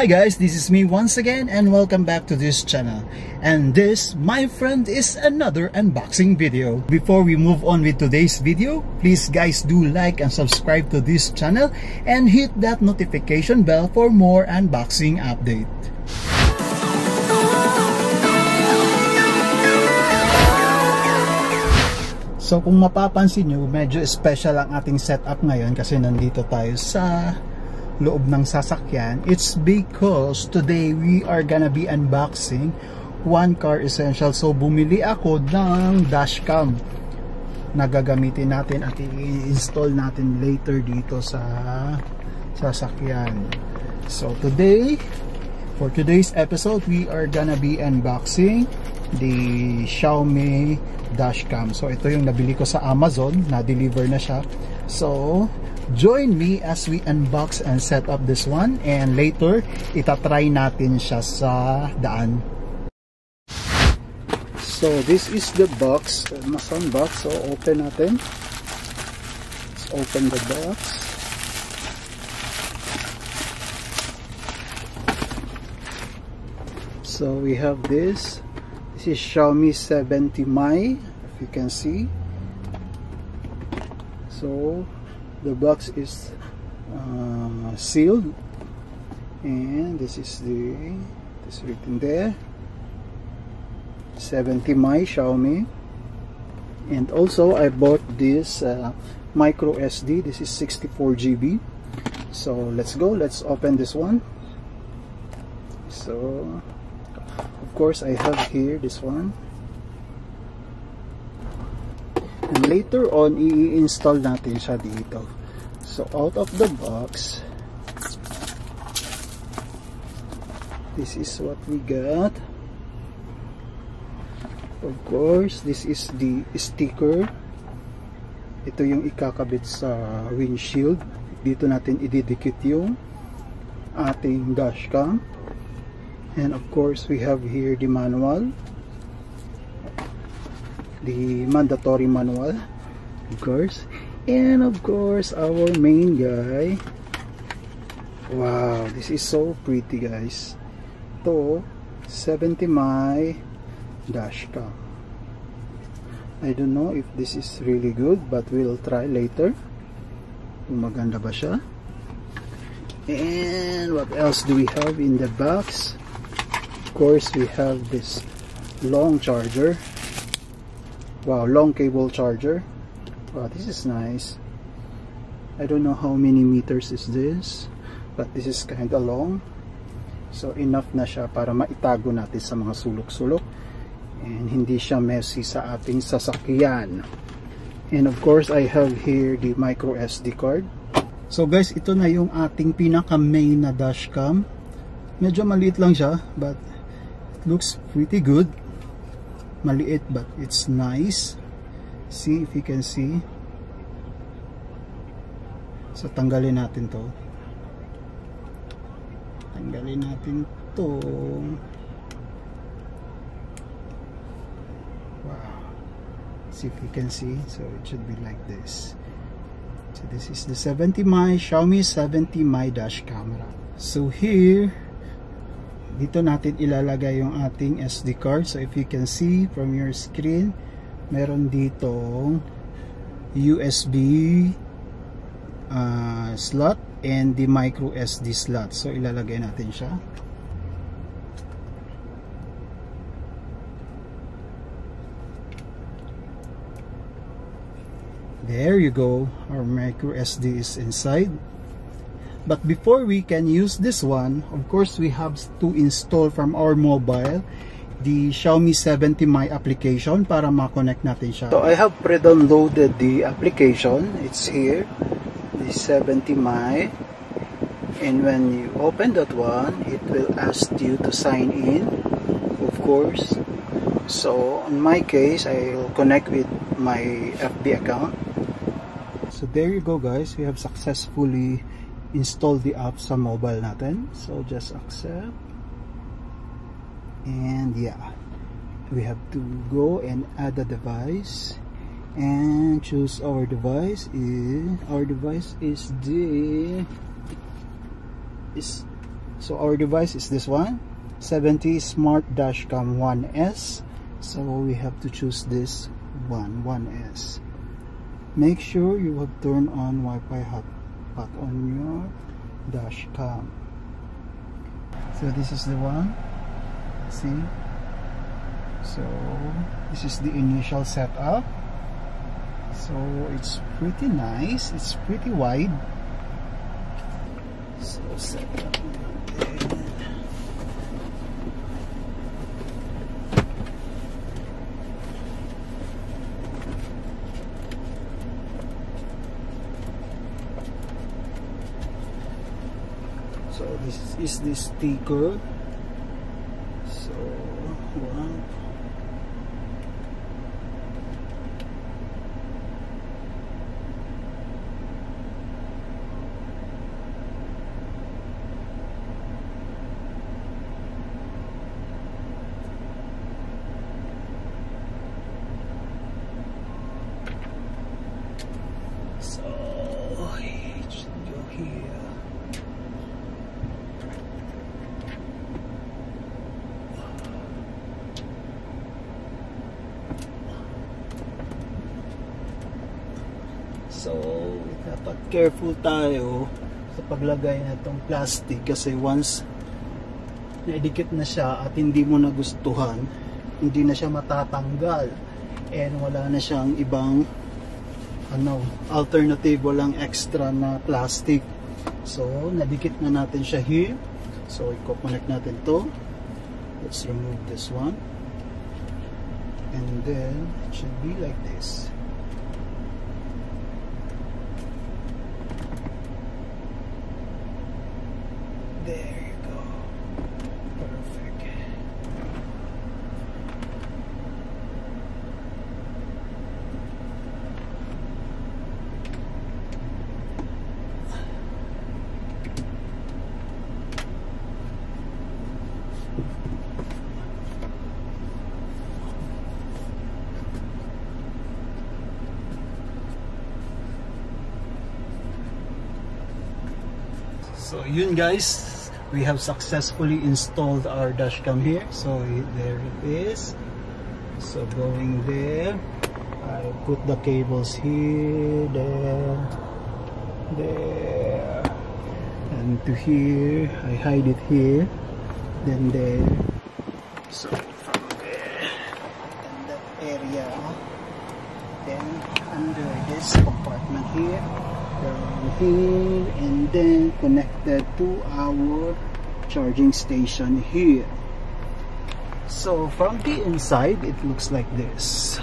Hi guys, this is me once again and welcome back to this channel. And this, my friend, is another unboxing video. Before we move on with today's video, please guys do like and subscribe to this channel and hit that notification bell for more unboxing update. So kung mapapansin nyo, medyo special ang ating setup ngayon kasi nandito tayo sa loob ng sasakyan. It's because today we are gonna be unboxing one car essential. So bumili ako ng dashcam na gagamitin natin at i-install natin later dito sa sasakyan. So today, for today's episode, we are gonna be unboxing the Xiaomi dashcam. So ito yung nabili ko sa Amazon, na-deliver na siya. So join me as we unbox and set up this one, and later itatry natin siya sa daan. So this is the box, Amazon box. So open natin. Let's open the box. So we have this. This is Xiaomi 70mai, if you can see. So the box is sealed, and this is written there, 70mai Xiaomi. And also I bought this micro SD. This is 64 GB. So let's go, let's open this one. So of course I have here this one, and later on i-install natin siya dito. So out of the box, this is what we got. Of course, this is the sticker. Ito yung ikakabit sa windshield. Dito natin ididikit yung ating dashcam. And of course, we have here the manual, the mandatory manual, of course. And of course, our main guy. Wow, this is so pretty, guys. Ito, 70mai dashcam. I don't know if this is really good, but we'll try later kung maganda ba siya. And what else do we have in the box? Of course, we have this long charger. Wow, long cable charger. Wow, this is nice. I don't know how many meters is this, but this is kind of long. So enough na siya para maitago natin sa mga sulok-sulok, and hindi siya messy sa ating sasakyan. And of course, I have here the micro SD card. So guys, ito na yung ating pinaka main na dashcam. Medyo maliit lang siya, but looks pretty good. Maliit but it's nice. See if you can see. So tanggalin natin to. Tanggalin natin to. Wow. See if you can see. So it should be like this. So this is the 70mai Xiaomi 70mai dash camera. So here, dito natin ilalagay yung ating SD card. So if you can see from your screen, meron ditong USB slot and the micro SD slot. So ilalagay natin siya. There you go. Our micro SD is inside. But before we can use this one, of course, we have to install from our mobile the Xiaomi 70mai application para ma-connect natin siya. So I have pre-downloaded the application. It's here, the 70mai. And when you open that one, it will ask you to sign in, of course. So in my case, I'll connect with my FB account. So there you go, guys. We have successfully install the app sa mobile natin. So just accept, and yeah, we have to go and add a device and choose our device. Our device is So our device is this one, 70 Smart Dashcam 1S. So we have to choose this one, 1S. Make sure you have turned on Wi-Fi hotspot on your dashcam. So this is the one. See? So this is the initial setup. So it's pretty nice. It's pretty wide. So set up natin. So this is the sticker. So one. So it should go here. So, dapat careful tayo sa paglagay na itong plastic kasi once naidikit na siya at hindi mo nagustuhan, hindi na siya matatanggal and wala na siyang ibang alternative, walang extra na plastic. So, nadikit na natin siya here. So, i-connect natin to. Let's remove this one. And then, it should be like this. There you go. Perfect. So yun guys, we have successfully installed our dashcam here. So there it is. So going there, I put the cables here, there, and to here. I hide it here, then there. So from there, and that area, then under this compartment here. Down here, and then connected to our charging station here. So from the inside, it looks like this.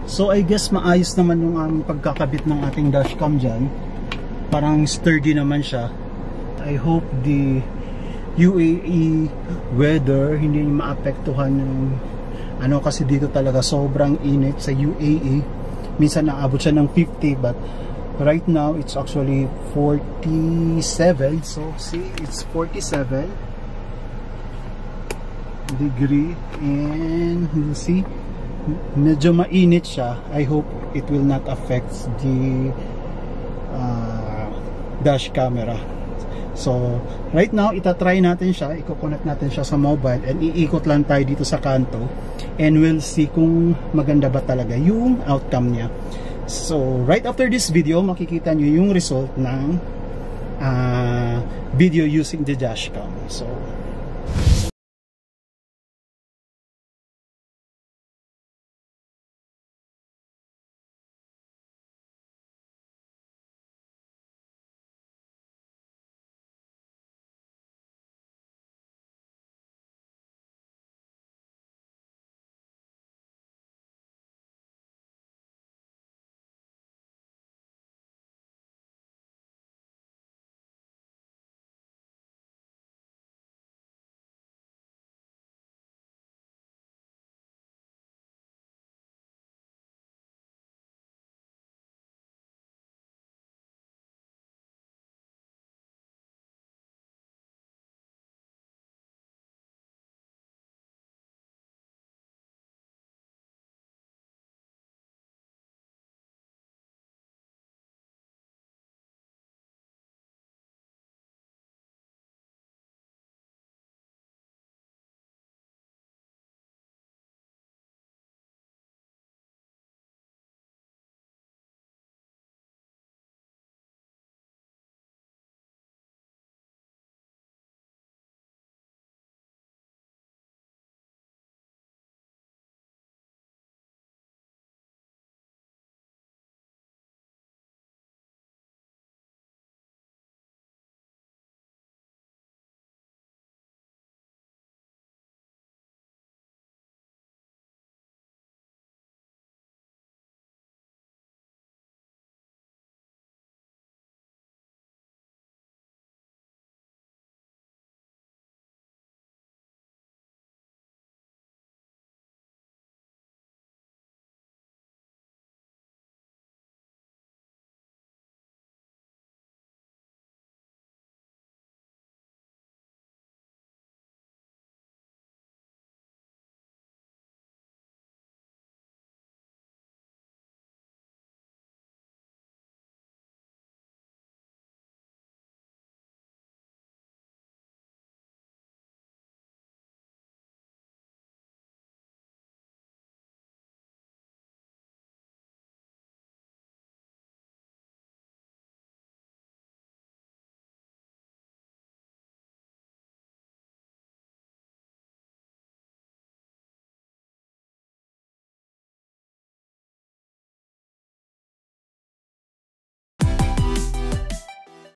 So I guess maayos naman yung aming pagkakabit ng ating dashcam dyan. Parang sturdy naman siya. I hope the UAE weather hindi maapektuhan yung kasi dito talaga sobrang init sa UAE. Minsan naabot siya ng 50, but right now it's actually 47. So see, it's 47 degree, and you see medyo mainit siya. I hope it will not affect the dash camera. So right now itatry natin siya, i-connect natin siya sa mobile, and iikot lang tayo dito sa kanto, and we'll see kung maganda ba talaga yung outcome niya. So right after this video, makikita nyo yung result ng video using the dashcam. So